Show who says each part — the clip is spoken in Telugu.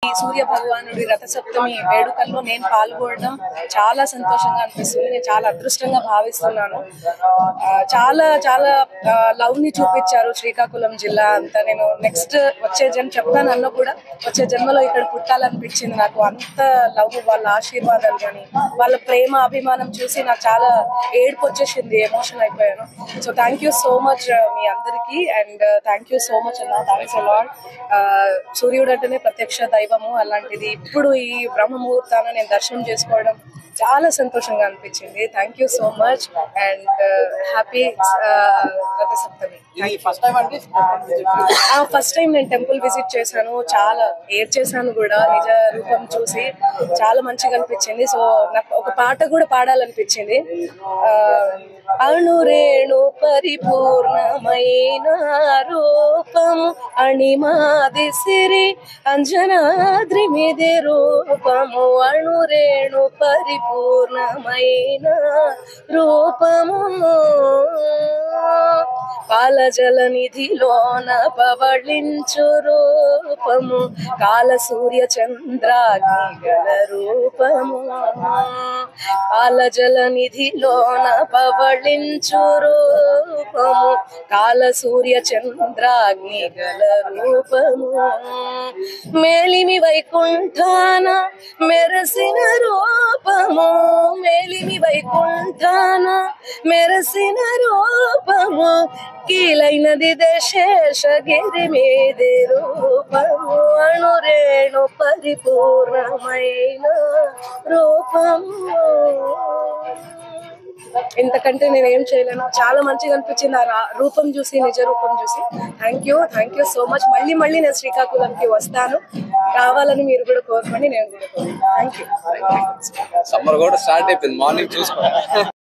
Speaker 1: ఈ సూర్య భగవానుడి రథ సప్తమి వేడుకల్లో నేను పాల్గొనడం చాలా సంతోషంగా అనిపిస్తుంది. నేను చాలా అదృష్టంగా భావిస్తున్నాను. చాలా చాలా లవ్ ని చూపించారు శ్రీకాకుళం జిల్లా అంతా. నేను నెక్స్ట్ వచ్చే జన్మ చెప్తాను అన్న కూడా వచ్చే జన్మలో ఇక్కడ పుట్టాలనిపించింది నాకు. అంత లవ్, వాళ్ళ ఆశీర్వాదాలు కానీ వాళ్ళ ప్రేమ అభిమానం చూసి నాకు చాలా ఏడుపు వచ్చేసింది, ఎమోషన్ అయిపోయాను. So thank you so much మీ అందరికీ, and thank you so much అన్న. Thanks a lot. సూర్యుడు అంటేనే ప్రత్యక్ష దైవము, అలాంటిది ఇప్పుడు ఈ బ్రహ్మ ముహూర్తాన నేను దర్శనం చేసుకోవడం చాలా సంతోషంగా అనిపించింది. Thank you so much and happy Ratha Saptami. First time నేను టెంపుల్ విజిట్ చేశాను, చాలా ఏడ్చేసాను కూడా నిజ రూపం చూసి. చాలా మంచిగా అనిపించింది. సో నాకు ఒక పాట కూడా పాడాలనిపించింది. అణురేణు పరిపూర్ణమైన రూపము అణిమాది సిరి అంజనాద్రి మిది రూపము. అణురేణు పరిపూర్ణమైన రూపము పాలజల నిధిలోన పవళించు రూపము. కాల సూర్య చంద్రాగ్ని గల రూపము. పాలజల నిధిలోన పవళించు రూపము. కాల సూర్య చంద్రాగ్ని గల రూపము. మేలిమి వైకుంఠాన మెరసిన రూపము. మేలిమి వైకుంఠాన మెరసిన రూపము. కీలైనది దశేషగిరి మీది రూపము. అణురేణు పరిపూర్ణమైన రూపము. ఇంతకంటే నేనేం చేయలేను. చాలా మంచిగా అనిపించింది ఆ రూపం చూసి, నిజ రూపం చూసి. Thank you so much. మళ్ళీ నేను శ్రీకాకుళంకి వస్తాను. రావాలని మీరు కూడా కోరుకోండి, నేను కూడా కోరుకుంటాను. Thank you.
Speaker 2: సమ్మర్ కూడా స్టార్ట్ అయిపోయింది, మార్నింగ్ చూసుకోండి.